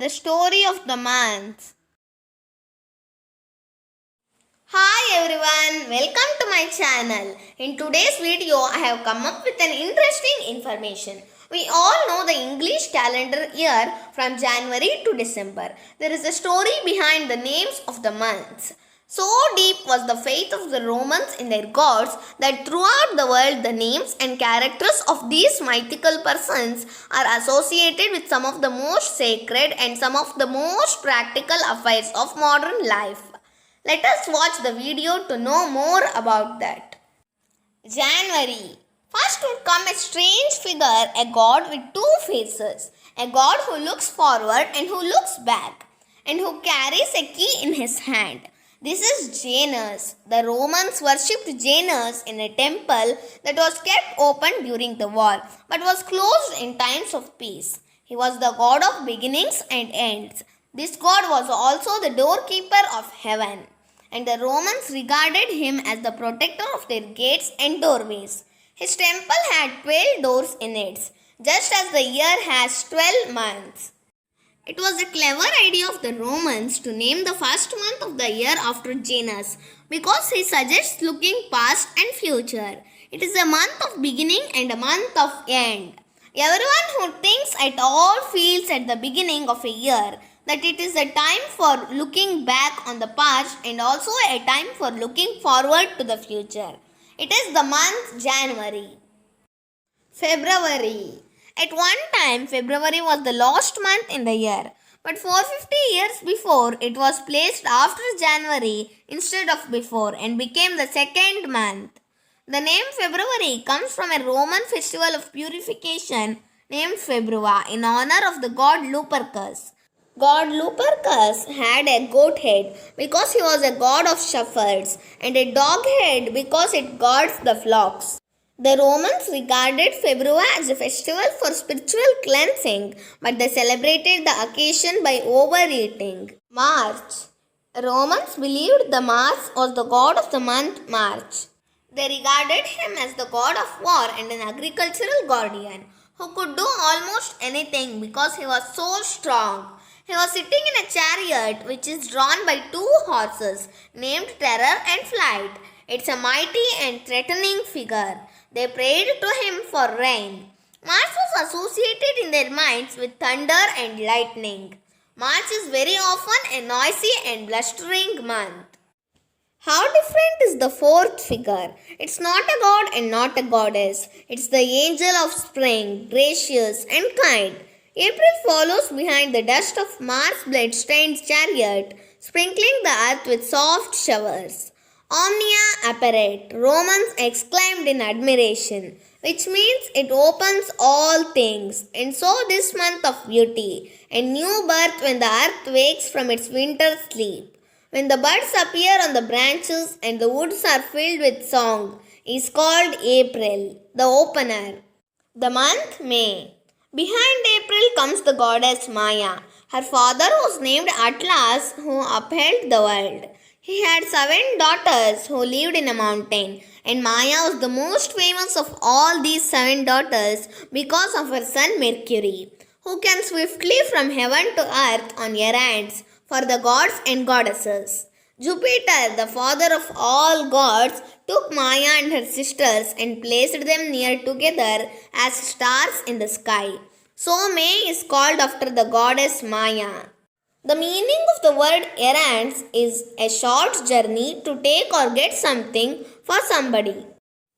The story of the month. Hi everyone, welcome to my channel. In today's video, I have come up with an interesting information. We all know the English calendar year from January to December. There is a story behind the names of the months. So deep was the faith of the Romans in their gods that throughout the world the names and characters of these mythical persons are associated with some of the most sacred and some of the most practical affairs of modern life. Let us watch the video to know more about that. January. First would come a strange figure, a god with two faces, a god who looks forward and who looks back, and who carries a key in his hand. This is Janus. The Romans worshipped Janus in a temple that was kept open during the war but was closed in times of peace. He was the god of beginnings and ends. This god was also the doorkeeper of heaven, and the Romans regarded him as the protector of their gates and doorways. His temple had 12 doors in it, just as the year has 12 months. It was a clever idea of the Romans to name the first month of the year after Janus because he suggests looking past and future. It is a month of beginning and a month of end. Everyone who thinks at all feels at the beginning of a year that it is a time for looking back on the past and also a time for looking forward to the future. It is the month January. February. At one time, February was the last month in the year, but 450 years before, it was placed after January instead of before and became the second month. The name February comes from a Roman festival of purification named Februa in honor of the god Lupercus. God Lupercus had a goat head because he was a god of shepherds and a dog head because it guards the flocks. The Romans regarded Februa as a festival for spiritual cleansing, but they celebrated the occasion by overeating. March. Romans believed the Mars was the god of the month March. They regarded him as the god of war and an agricultural guardian who could do almost anything because he was so strong. He was sitting in a chariot which is drawn by two horses named Terror and Flight. It's a mighty and threatening figure. They prayed to him for rain. March was associated in their minds with thunder and lightning. March is very often a noisy and blustering month. How different is the fourth figure? It's not a god and not a goddess. It's the angel of spring, gracious and kind. April follows behind the dust of Mars' blood-stained chariot, sprinkling the earth with soft showers. Omnia apparet, Romans exclaimed in admiration, which means it opens all things. And so this month of beauty, a new birth when the earth wakes from its winter sleep, when the birds appear on the branches and the woods are filled with song, is called April, the opener. The month May. Behind April comes the goddess Maya. Her father was named Atlas, who upheld the world. He had 7 daughters who lived in a mountain, and Maya was the most famous of all these 7 daughters because of her son Mercury, who can swiftly from heaven to earth on errands for the gods and goddesses. Jupiter, the father of all gods, took Maya and her sisters and placed them near together as stars in the sky. So May is called after the goddess Maya. The meaning of the word errands is a short journey to take or get something for somebody.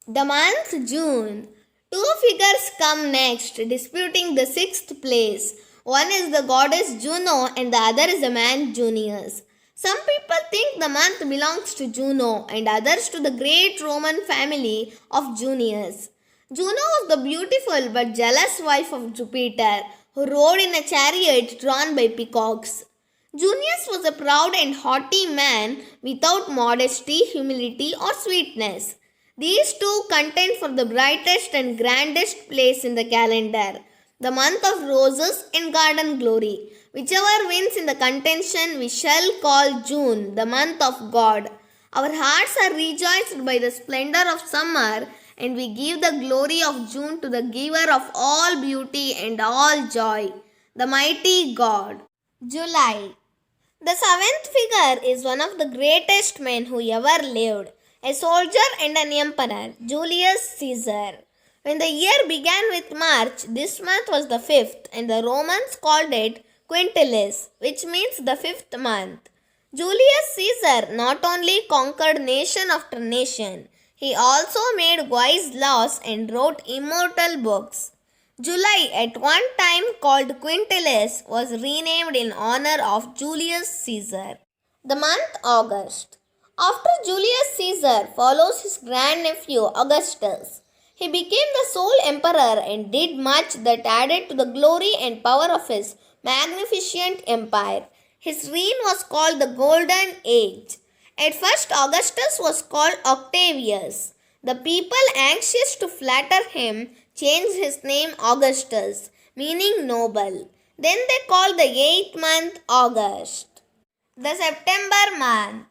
The month June. 2 figures come next, disputing the 6th place. One is the goddess Juno and the other is a man Junius. Some people think the month belongs to Juno and others to the great Roman family of Junius. Juno was the beautiful but jealous wife of Jupiter, who rode in a chariot drawn by peacocks. Junius was a proud and haughty man without modesty, humility, or sweetness. These two contend for the brightest and grandest place in the calendar, the month of roses and garden glory. Whichever wins in the contention we shall call June, the month of God. Our hearts are rejoiced by the splendor of summer, and we give the glory of June to the giver of all beauty and all joy, the mighty God. July. The seventh figure is one of the greatest men who ever lived, a soldier and an emperor, Julius Caesar. When the year began with March, this month was the fifth, and the Romans called it Quintilis, which means the fifth month. Julius Caesar not only conquered nation after nation, he also made wise laws and wrote immortal books. July, at one time called Quintilis, was renamed in honor of Julius Caesar. The month August. After Julius Caesar follows his grandnephew Augustus. He became the sole emperor and did much that added to the glory and power of his magnificent empire. His reign was called the Golden Age. At first, Augustus was called Octavius. The people, anxious to flatter him, changed his name Augustus, meaning noble. Then they called the eighth month August. The September month.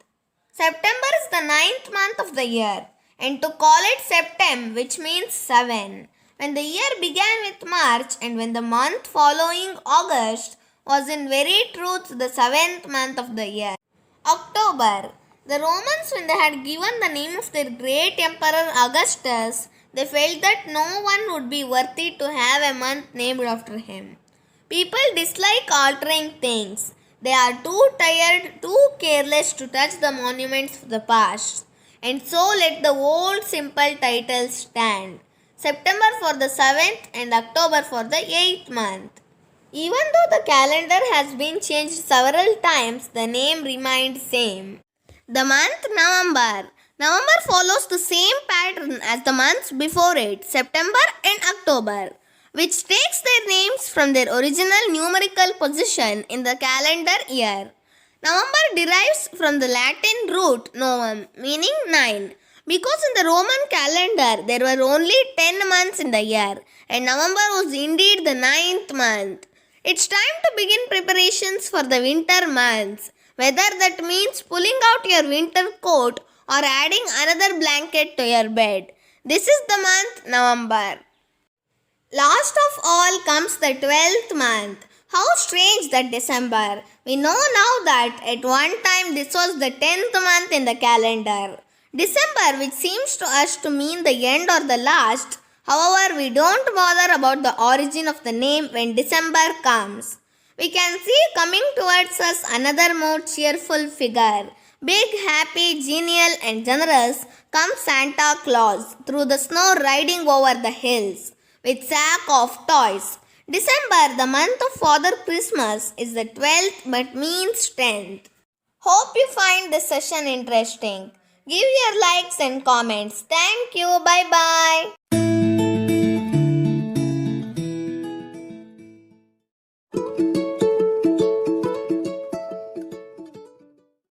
September is the ninth month of the year, and to call it Septem, which means 7. When the year began with March and when the month following August was in very truth the 7th month of the year. October. The Romans, when they had given the name of their great emperor Augustus, they felt that no one would be worthy to have a month named after him. People dislike altering things. They are too tired, too careless to touch the monuments of the past. And so let the old simple titles stand. September for the 7th and October for the 8th month. Even though the calendar has been changed several times, the name remained same. The month November. November follows the same pattern as the months before it, September and October, which takes their names from their original numerical position in the calendar year. November derives from the Latin root novum, meaning 9. Because in the Roman calendar there were only 10 months in the year, and November was indeed the 9th month. It's time to begin preparations for the winter months, whether that means pulling out your winter coat or adding another blanket to your bed. This is the month November. Last of all comes the 12th month. How strange that December. We know now that at one time this was the 10th month in the calendar. December, which seems to us to mean the end or the last. However, we don't bother about the origin of the name when December comes. We can see coming towards us another more cheerful figure. Big, happy, genial and generous comes Santa Claus through the snow riding over the hills with sack of toys. December, the month of Father Christmas, is the 12th but means 10th. Hope you find this session interesting. Give your likes and comments. Thank you. Bye bye.